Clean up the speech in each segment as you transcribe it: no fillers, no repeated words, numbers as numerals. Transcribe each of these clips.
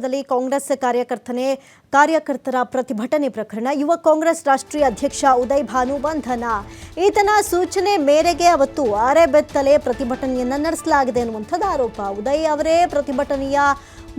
ವಿಚಾರದಲ್ಲಿ ಕಾಂಗ್ರೆಸ್ ಕಾರ್ಯಕರ್ತರ ಪ್ರತಿಭಟನೆ ಪ್ರಕರಣ. ಯುವ ಕಾಂಗ್ರೆಸ್ ರಾಷ್ಟ್ರೀಯ ಅಧ್ಯಕ್ಷ ಉದಯ್ ಭಾನು ಬಂಧನ. ಈತನ ಸೂಚನೆ ಮೇರೆಗೆ ಅವತ್ತು ಅರೆಬೆತ್ತಲೆ ಪ್ರತಿಭಟನೆಯನ್ನ ನಡೆಸಲಾಗಿದೆ ಅನ್ನುವಂಥದ್ದು ಆರೋಪ. ಉದಯ್ ಅವರೇ ಪ್ರತಿಭಟನೆಯ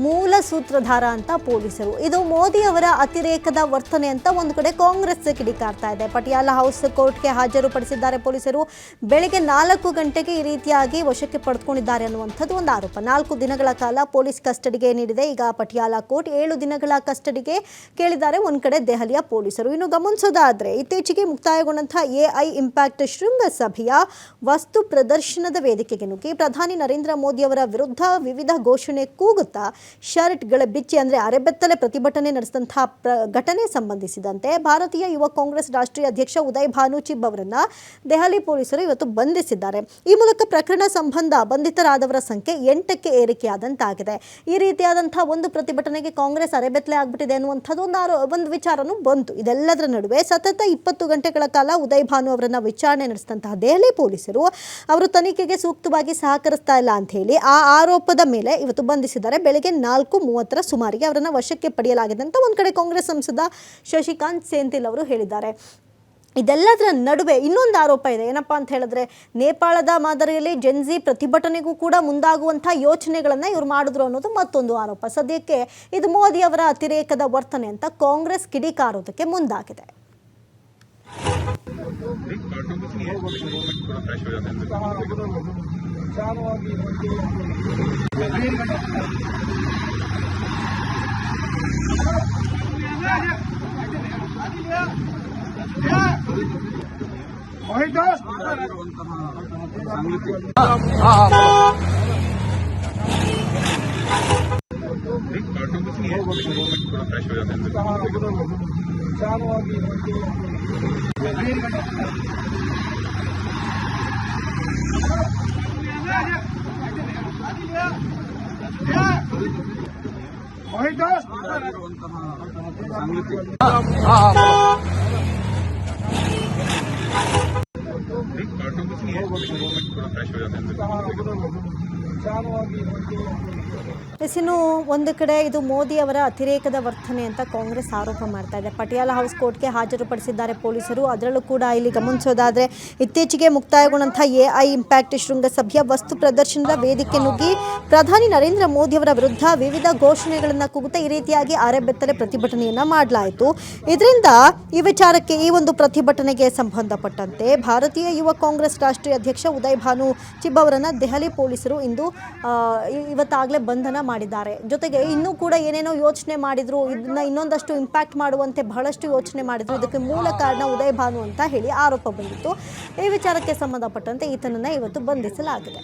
ಮೂಲ ಸೂತ್ರಧಾರ ಅಂತ ಪೊಲೀಸರು. ಇದು ಮೋದಿ ಅವರ ಅತಿರೇಕದ ವರ್ತನೆ ಅಂತ ಒಂದು ಕಡೆ ಕಾಂಗ್ರೆಸ್ ಕಿಡಿಕಾರ್ತಾ ಇದೆ. ಪಟಿಯಾಲ ಹೌಸ್ ಕೋರ್ಟ್ಗೆ ಹಾಜರುಪಡಿಸಿದ್ದಾರೆ ಪೊಲೀಸರು. ಬೆಳಿಗ್ಗೆ 4 ಗಂಟೆಗೆ ಈ ರೀತಿಯಾಗಿ ವಶಕ್ಕೆ ಪಡೆದುಕೊಂಡಿದ್ದಾರೆ ಅನ್ನುವಂಥದ್ದು ಒಂದು ಆರೋಪ. 4 ದಿನಗಳ ಕಾಲ ಪೊಲೀಸ್ ಕಸ್ಟಡಿಗೆ ನೀಡಿದೆ. ಈಗ ಪಟಿಯಾಲ ಕೋರ್ಟ್ 7 ದಿನಗಳ ಕಸ್ಟಡಿಗೆ ಕೇಳಿದ್ದಾರೆ ಒಂದು ಕಡೆ ದೆಹಲಿಯ ಪೊಲೀಸರು. ಇನ್ನು ಗಮನಿಸೋದಾದ್ರೆ ಇತ್ತೀಚೆಗೆ ಮುಕ್ತಾಯಗೊಂಡಂತಹ ಎಐ ಇಂಪ್ಯಾಕ್ಟ್ ಶೃಂಗಸಭೆಯ ವಸ್ತು ಪ್ರದರ್ಶನದ ವೇದಿಕೆಗೆ ನುಗ್ಗಿ ಪ್ರಧಾನಿ ನರೇಂದ್ರ ಮೋದಿ ಅವರ ವಿರುದ್ಧ ವಿವಿಧ ಘೋಷಣೆ ಕೂಗುತ್ತಾ ಶರ್ಟ್ಗಳ ಬಿಚ್ಚಿ ಅಂದರೆ ಅರೆಬೆತ್ತಲೆ ಪ್ರತಿಭಟನೆ ನಡೆಸಿದಂತಹ ಘಟನೆ ಸಂಬಂಧಿಸಿದಂತೆ ಭಾರತೀಯ ಯುವ ಕಾಂಗ್ರೆಸ್ ರಾಷ್ಟ್ರೀಯ ಅಧ್ಯಕ್ಷ ಉದಯ್ ಭಾನು ಚಿಬ್ ಅವರನ್ನ ದೆಹಲಿ ಪೊಲೀಸರು ಇವತ್ತು ಬಂಧಿಸಿದ್ದಾರೆ. ಈ ಮೂಲಕ ಪ್ರಕರಣ ಸಂಬಂಧ ಬಂಧಿತರಾದವರ ಸಂಖ್ಯೆ 8ಕ್ಕೆ ಏರಿಕೆಯಾದಂತಾಗಿದೆ. ಈ ರೀತಿಯಾದಂತಹ ಒಂದು ಪ್ರತಿಭಟನೆಗೆ ಕಾಂಗ್ರೆಸ್ ಅರೆಬೆತ್ತಲೆ ಆಗ್ಬಿಟ್ಟಿದೆ ಅನ್ನುವಂಥದ್ದು ಒಂದು ವಿಚಾರನೂ ಬಂತು. ಇದೆಲ್ಲದರ ನಡುವೆ ಸತತ 20 ಗಂಟೆಗಳ ಕಾಲ ಉದಯ್ ಭಾನು ಅವರನ್ನ ವಿಚಾರಣೆ ನಡೆಸಿದಂತಹ ದೆಹಲಿ ಪೊಲೀಸರು ಅವರು ತನಿಖೆಗೆ ಸೂಕ್ತವಾಗಿ ಸಹಕರಿಸ್ತಾ ಇಲ್ಲ ಅಂತ ಹೇಳಿ ಆ ಆರೋಪದ ಮೇಲೆ ಇವತ್ತು ಬಂಧಿಸಿದ್ದಾರೆ. ಬೆಳಗ್ಗೆ 4:30 ಸುಮಾರಿಗೆ ಅವರನ್ನು ವಶಕ್ಕೆ ಪಡೆಯಲಾಗಿದೆ ಅಂತ ಒಂದು ಕಡೆ ಕಾಂಗ್ರೆಸ್ ಸಂಸದ ಶಶಿಕಾಂತ್ ಸೆಂಥಿಲ್ ಅವರು ಹೇಳಿದ್ದಾರೆ. ಇದೆಲ್ಲದರ ನಡುವೆ ಇನ್ನೊಂದು ಆರೋಪ ಇದೆ. ಏನಪ್ಪಾ ಅಂತ ಹೇಳಿದ್ರೆ ನೇಪಾಳದ ಮಾದರಿಯಲ್ಲಿ ಜೆನ್ಜಿ ಪ್ರತಿಭಟನೆಗೂ ಕೂಡ ಮುಂದಾಗುವಂಥ ಯೋಚನೆಗಳನ್ನು ಇವರು ಮಾಡಿದ್ರು ಅನ್ನೋದು ಮತ್ತೊಂದು ಆರೋಪ. ಸದ್ಯಕ್ಕೆ ಇದು ಮೋದಿ ಅವರ ಅತಿರೇಕದ ವರ್ತನೆ ಅಂತ ಕಾಂಗ್ರೆಸ್ ಕಿಡಿಕಾರೋದಕ್ಕೆ ಮುಂದಾಗಿದೆ. ಇನ್ನು ಒಂದು ಕಡೆ ಇದು ಮೋದಿ ಅವರ ಅತಿರೇಕದ ವರ್ತನೆ ಅಂತ ಕಾಂಗ್ರೆಸ್ ಆರೋಪ ಮಾಡ್ತಾ ಇದೆ. ಪಟಿಯಾಲ ಹೌಸ್ ಕೋರ್ಟ್ಗೆ ಹಾಜರುಪಡಿಸಿದ್ದಾರೆ ಪೊಲೀಸರು. ಅದರಲ್ಲೂ ಕೂಡ ಇಲ್ಲಿ ಗಮನಿಸೋದಾದರೆ ಇತ್ತೀಚೆಗೆ ಮುಕ್ತಾಯಗೊಂಡಂಥ ಎಐ ಇಂಪ್ಯಾಕ್ಟ್ ಶೃಂಗಸಭೆಯ ವಸ್ತು ಪ್ರದರ್ಶನದ ವೇದಿಕೆ ನುಗ್ಗಿ ಪ್ರಧಾನಿ ನರೇಂದ್ರ ಮೋದಿ ಅವರ ವಿರುದ್ಧ ವಿವಿಧ ಘೋಷಣೆಗಳನ್ನು ಕೂಗುತ್ತಾ ಈ ರೀತಿಯಾಗಿ ಅರೆಬೆತ್ತಲೆ ಪ್ರತಿಭಟನೆಯನ್ನು ಮಾಡಲಾಯಿತು. ಇದರಿಂದ ಈ ವಿಚಾರಕ್ಕೆ ಈ ಒಂದು ಪ್ರತಿಭಟನೆಗೆ ಸಂಬಂಧಪಟ್ಟಂತೆ ಭಾರತೀಯ ಯುವ ಕಾಂಗ್ರೆಸ್ ರಾಷ್ಟ್ರೀಯ ಅಧ್ಯಕ್ಷ ಉದಯ್ ಭಾನು ಚಿಬ್ ಅವರನ್ನು ದೆಹಲಿ ಪೊಲೀಸರು ಇವತ್ತಾಗಲೇ ಬಂಧನ ಮಾಡಿದ್ದಾರೆ. ಜೊತೆಗೆ ಇನ್ನೂ ಕೂಡ ಏನೇನೋ ಯೋಚನೆ ಮಾಡಿದ್ರು, ಇದನ್ನ ಇನ್ನೊಂದಷ್ಟು ಇಂಪ್ಯಾಕ್ಟ್ ಮಾಡುವಂತೆ ಬಹಳಷ್ಟು ಯೋಚನೆ ಮಾಡಿದ್ರು. ಇದಕ್ಕೆ ಮೂಲ ಕಾರಣ ಉದಯ್ ಭಾನು ಅಂತ ಹೇಳಿ ಆರೋಪ ಬಂದಿತ್ತು. ಈ ವಿಚಾರಕ್ಕೆ ಸಂಬಂಧಪಟ್ಟಂತೆ ಈತನನ್ನ ಇವತ್ತು ಬಂಧಿಸಲಾಗಿದೆ.